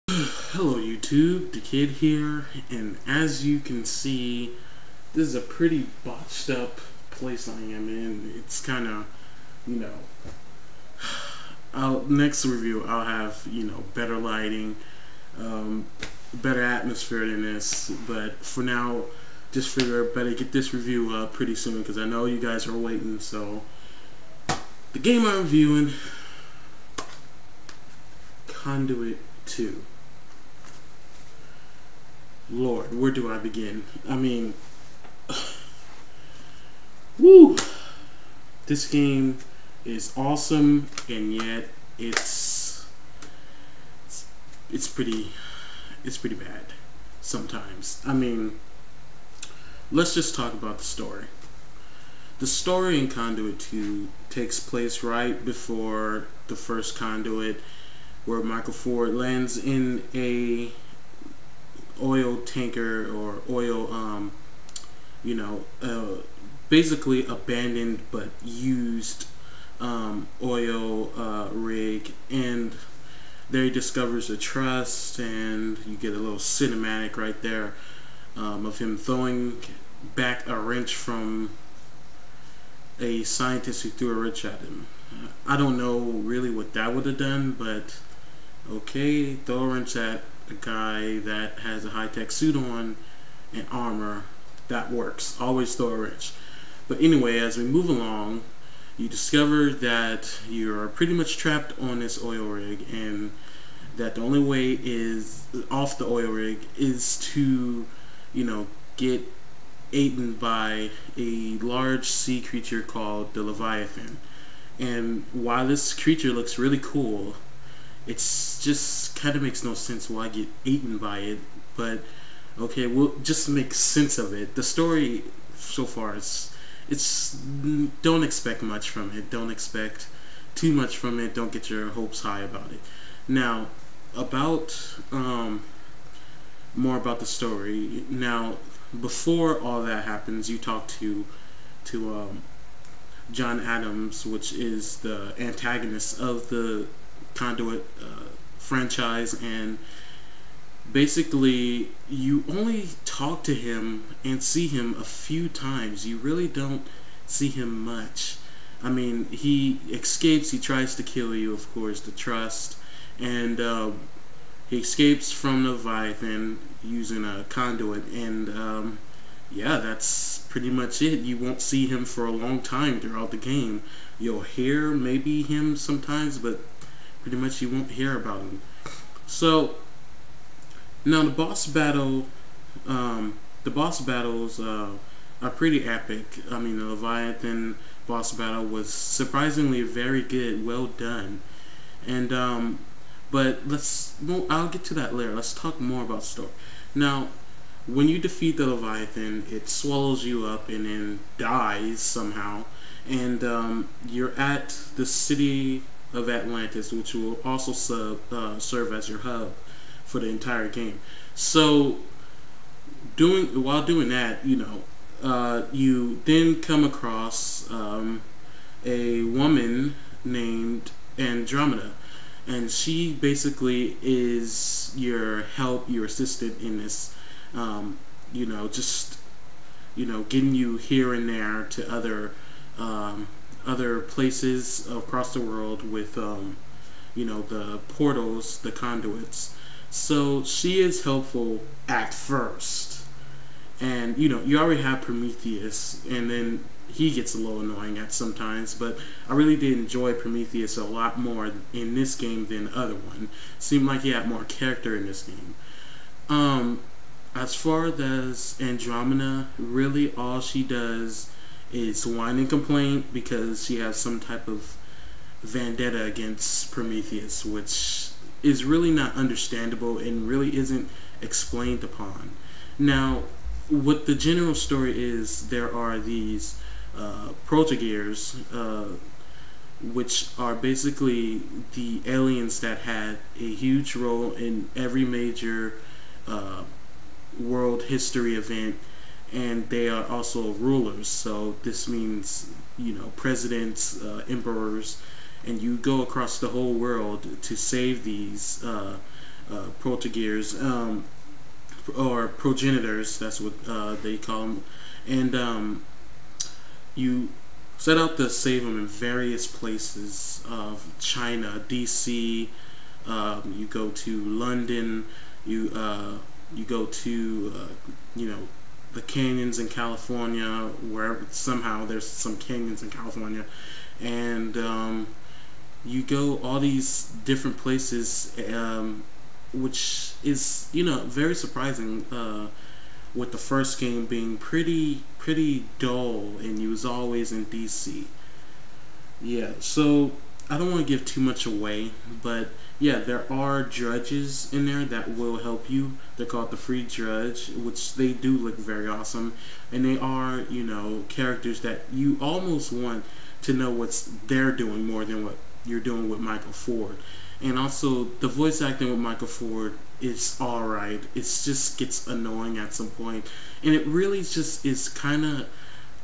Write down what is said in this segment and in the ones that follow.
Hello YouTube, the kid here, and as you can see, this is a pretty botched up place I am in. It's kind of, you know, next review I'll have, better lighting, um, better atmosphere than this, but for now, just figure better get this review up pretty soon because I know you guys are waiting. So, the game I'm reviewing, Conduit 2. Lord, where do I begin? I mean, woo! This game is awesome, and yet it's it's pretty it's pretty bad sometimes. I mean, let's just talk about the story. The story in Conduit 2 takes place right before the first Conduit, where Michael Ford lands in a oil tanker or oil, basically abandoned but used oil rig, and there he discovers a trust, and you get a little cinematic right there of him throwing back a wrench from a scientist who threw a wrench at him. I don't know really what that would have done, but okay, throw a wrench at a guy that has a high-tech suit on and armor. That works. Always throw a wrench. But anyway, as we move along, you discover that you're pretty much trapped on this oil rig, and that the only way is off the oil rig is to, get eaten by a large sea creature called the Leviathan. And while this creature looks really cool, it's just kind of makes no sense why I get eaten by it. But okay, we'll just make sense of it. The story so far is it's don't expect much from it. Don't expect too much from it. Don't get your hopes high about it. Now, about more about the story. Now, before all that happens, you talk to John Adams, which is the antagonist of the Conduit franchise, and basically you only talk to him and see him a few times. You really don't see him much. I mean, he escapes, he tries to kill you, of course, the trust, and he escapes from the Leviathan using a conduit, and yeah, that's pretty much it. You won't see him for a long time throughout the game. You'll hear maybe him sometimes, but pretty much you won't hear about him. So now the boss battles are pretty epic. I mean, the Leviathan boss battle was surprisingly very good, well done. And but I'll get to that later. Let's talk more about the story. Now, when you defeat the Leviathan, it swallows you up and then dies somehow, and you're at the city of Atlantis, which will also serve as your hub for the entire game. So, while doing that, you then come across a woman named Andromeda, and she basically is your help, your assistant in this. Just getting you here and there to other places across the world with the portals, the conduits. So she is helpful at first, and you already have Prometheus, and then he gets a little annoying at sometimes, but I really did enjoy Prometheus a lot more in this game than the other one. Seemed like he had more character in this game. As far as Andromeda, really all she does is whine and complain because she has some type of vendetta against Prometheus, which is really not understandable and really isn't explained upon. Now, what the general story is, there are these protogears, which are basically the aliens that had a huge role in every major world history event, and they are also rulers. So this means presidents, emperors, and you go across the whole world to save these protogears, or progenitors. That's what they call them, and you set out to save them in various places of China, DC. You go to London. You go to you know, the canyons in California, where somehow there's some canyons in California, and you go all these different places, which is, you know, very surprising. With the first game being pretty dull, and you was always in DC. Yeah, so I don't want to give too much away, but yeah, there are drudges in there that will help you. They're called the free drudge, which they do look very awesome, and they are, you know, characters that you almost want to know what they're doing more than what you're doing with Michael Ford. And also, the voice acting with Michael Ford is alright. It just gets annoying at some point, and it really just is kind of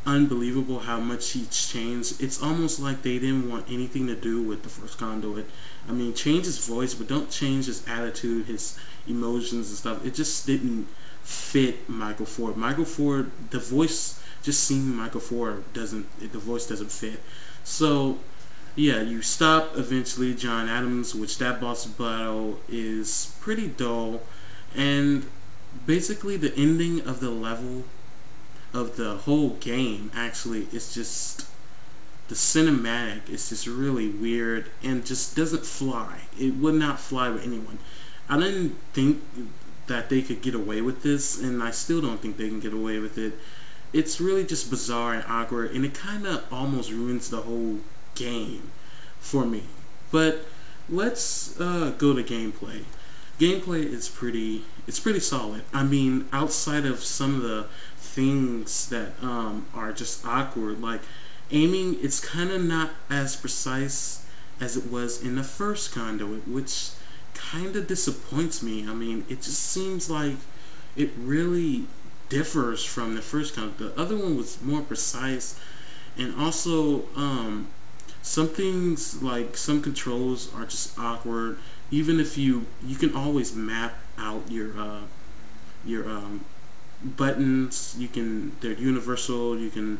unbelievable how much he's changed. It's almost like they didn't want anything to do with the first Conduit. I mean, change his voice, but don't change his attitude, his emotions and stuff. It just didn't fit Michael Ford. Michael Ford, the voice just seemed Michael Ford doesn't. The voice doesn't fit. So yeah, you stop eventually John Adams, which that boss battle is pretty dull, and basically the ending of the level of the whole game actually is just the cinematic is just really weird and just doesn't fly. It would not fly with anyone. I didn't think that they could get away with this, and I still don't think they can get away with it. It's really just bizarre and awkward, and it kind of almost ruins the whole game for me. But let's go to gameplay. Gameplay is pretty solid. I mean, outside of some of the things that are just awkward, like aiming, it's kind of not as precise as it was in the first Conduit, which kind of disappoints me. I mean, it just seems like it really differs from the first Conduit. The other one was more precise, and also some things, like some controls are just awkward. Even if you can always map out your buttons, they're universal. You can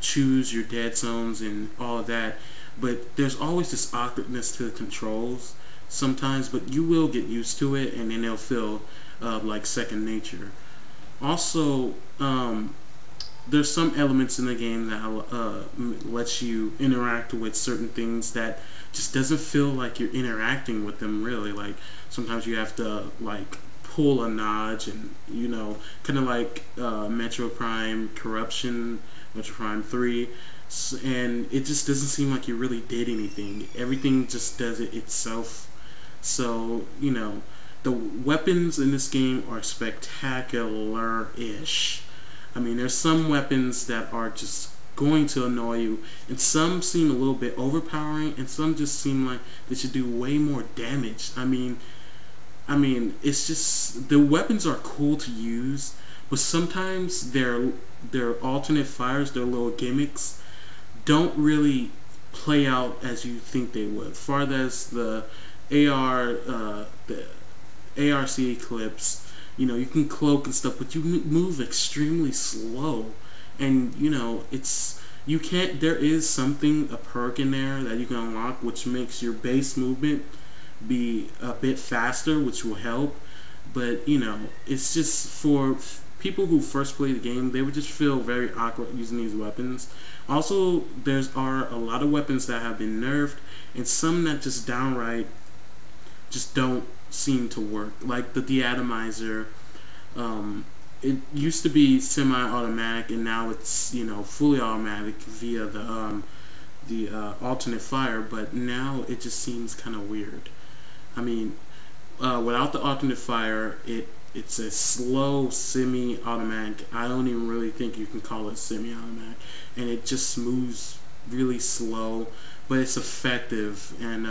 choose your dead zones and all of that, but there's always this awkwardness to the controls sometimes. But you will get used to it, and then they'll feel like second nature. Also, there's some elements in the game that lets you interact with certain things that just doesn't feel like you're interacting with them really. Like sometimes you have to like pull a notch, and you know, kind of like Metro Prime Corruption, Metro Prime 3, and it just doesn't seem like you really did anything. Everything just does it itself. So, you know, the weapons in this game are spectacular-ish. I mean, there's some weapons that are just going to annoy you, and some seem a little bit overpowering, and some just seem like they should do way more damage. I mean, it's just, the weapons are cool to use, but sometimes their alternate fires, their little gimmicks, don't really play out as you think they would. Far as the ARC Eclipse, you know, you can cloak and stuff, but you move extremely slow, and you know, there is something, a perk in there that you can unlock, which makes your base movement be a bit faster, which will help. But you know, it's just for people who first play the game, they would just feel very awkward using these weapons. Also, are a lot of weapons that have been nerfed, and some that just downright just don't seem to work. Like the deatomizer, it used to be semi-automatic, and now it's, you know, fully automatic via the alternate fire. But now it just seems kind of weird. I mean, without the alternate fire, it's a slow semi-automatic. I don't even really think you can call it semi-automatic, and it just moves really slow, but it's effective. And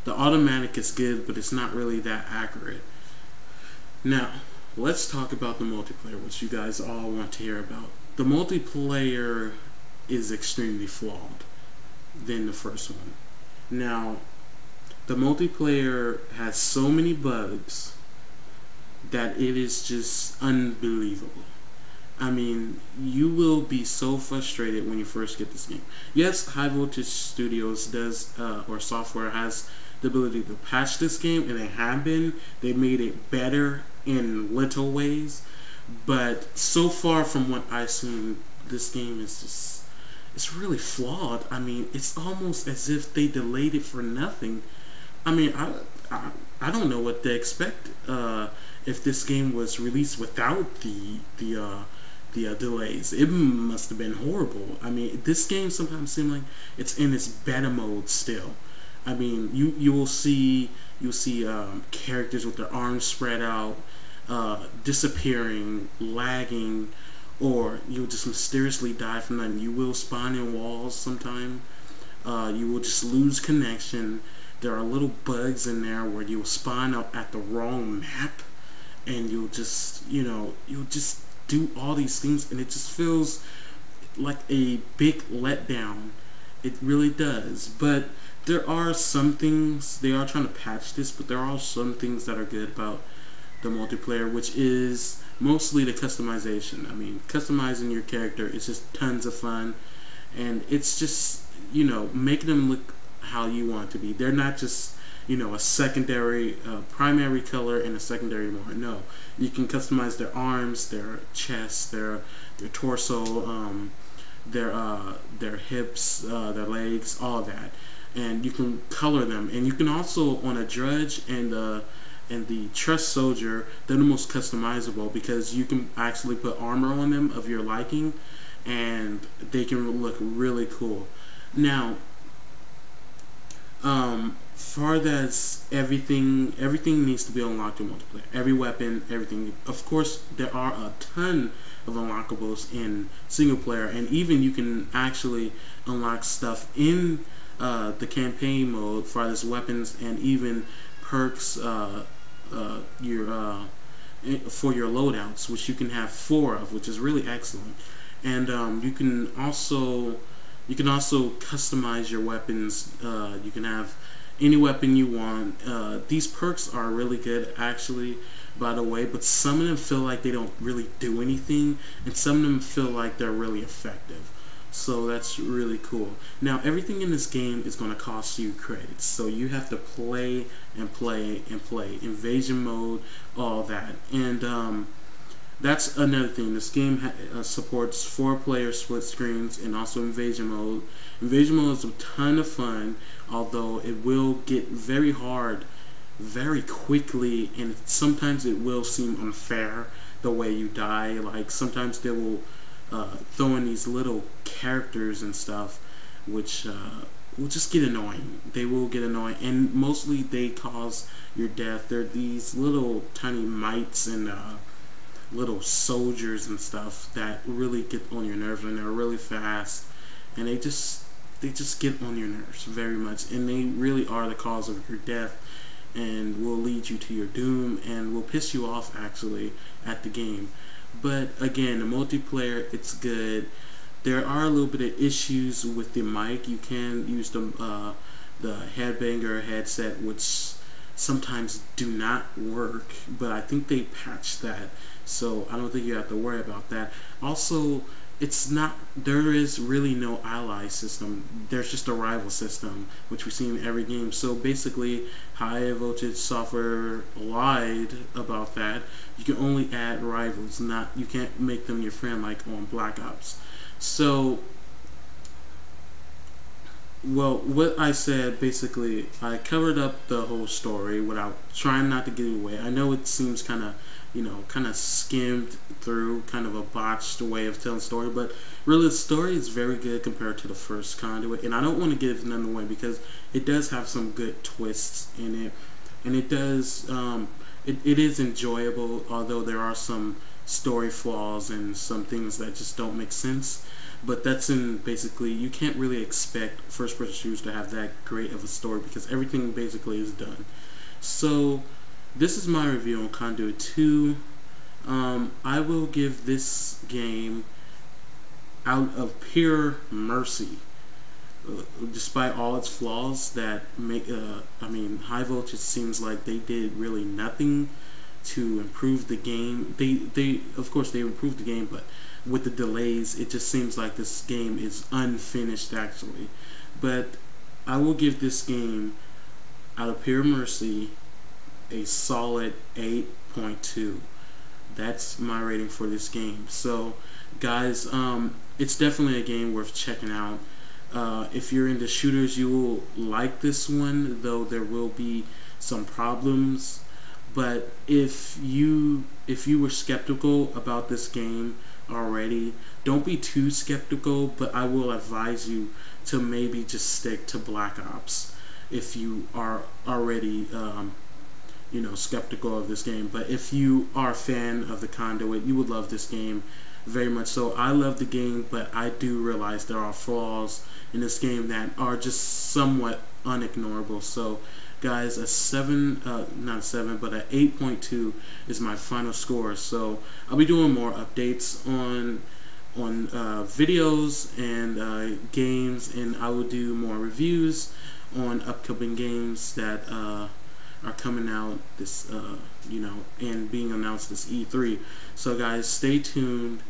the automatic is good, but it's not really that accurate. Now, let's talk about the multiplayer, which you guys all want to hear about. The multiplayer is extremely flawed than the first one. Now, The multiplayer has so many bugs that it is just unbelievable. I mean, you will be so frustrated when you first get this game. Yes, High Voltage Studios does, or software has the ability to patch this game, and they have been. They made it better in little ways, but so far from what I've seen, this game is just, it's really flawed. I mean, it's almost as if they delayed it for nothing. I mean, I don't know what they expect if this game was released without the delays. It must have been horrible. I mean, this game sometimes seems like it's in its beta mode still. I mean, you'll see characters with their arms spread out, disappearing, lagging, or you'll just mysteriously die from nothing. You will spawn in walls sometime. You will just lose connection. There are little bugs in there where you'll spawn up at the wrong map, and you'll just, you'll just do all these things, and it just feels like a big letdown. It really does. But there are some things, they are trying to patch this, but there are some things that are good about the multiplayer, which is mostly the customization. I mean, customizing your character is just tons of fun, and it's just, making them look how you want it to be. They're not just, a secondary, primary color and a secondary more. No, you can customize their arms, their chest, their torso, their hips, their legs, all that, and you can color them. And you can also, on a Drudge and the Trust Soldier, they're the most customizable because you can actually put armor on them of your liking, and they can look really cool. Now, far as everything needs to be unlocked in multiplayer. Every weapon, everything. Of course, there are a ton of unlockables in single player, and even you can actually unlock stuff in the campaign mode for as weapons and even perks for your loadouts, which you can have 4 of, which is really excellent. And you can also customize your weapons. You can have any weapon you want. These perks are really good, actually, by the way, but some of them feel like they don't really do anything, and some of them feel like they're really effective. So that's really cool. Now, everything in this game is going to cost you credits, so you have to play and play and play. Invasion mode, all that. And that's another thing. This game supports 4-player split screens and also invasion mode. Invasion mode is a ton of fun, although it will get very hard very quickly, and sometimes it will seem unfair the way you die. Like, sometimes they will throw in these little characters and stuff, which will just get annoying. They will get annoying, and mostly they cause your death. They're these little tiny mites and little soldiers and stuff that really get on your nerves, and they're really fast, and they just get on your nerves very much, and they really are the cause of your death and will lead you to your doom and will piss you off actually at the game. But again, the multiplayer, it's good. There are a little bit of issues with the mic. You can use the headbanger headset, which sometimes do not work, but I think they patched that, so I don't think you have to worry about that. Also, there is really no ally system. There's just a rival system, which we see in every game. So basically, High Voltage Software lied about that. You can only add rivals, you can't make them your friend like on Black Ops. So, well, what I said, basically, I covered up the whole story without trying not to give it away. I know it seems kind of, kind of skimmed through, kind of a botched way of telling the story, but really the story is very good compared to the first Conduit, and I don't want to give none away because it does have some good twists in it, and it does, it is enjoyable, although there are some story flaws and some things that just don't make sense. But that's basically, you can't really expect first-person shooters to have that great of a story because everything basically is done. So, this is my review on Conduit 2. I will give this game, out of pure mercy, despite all its flaws that make I mean, High Voltage seems like they did really nothing to improve the game. They of course they improved the game, but with the delays, it just seems like this game is unfinished actually. But I will give this game, out of pure mercy, a solid 8.2. That's my rating for this game. So guys, it's definitely a game worth checking out. If you're into shooters, you will like this one, though there will be some problems. But if you were skeptical about this game already, don't be too skeptical, but I will advise you to maybe just stick to Black Ops if you are already you know, skeptical of this game. But if you are a fan of the Conduit, you would love this game very much so. I love the game, but I do realize there are flaws in this game that are just somewhat unignorable. So guys, a 7, not 7, but an 8.2 is my final score. So I'll be doing more updates on videos and games, and I will do more reviews on upcoming games that are coming out this you know, and being announced this E3. So guys, stay tuned.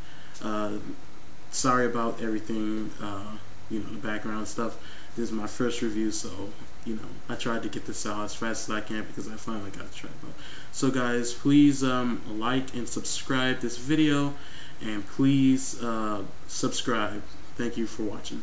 Sorry about everything, you know, the background stuff. This is my first review, so you know, I tried to get this out as fast as I can because I finally got the tripod. So guys, please like and subscribe this video, and please subscribe. Thank you for watching.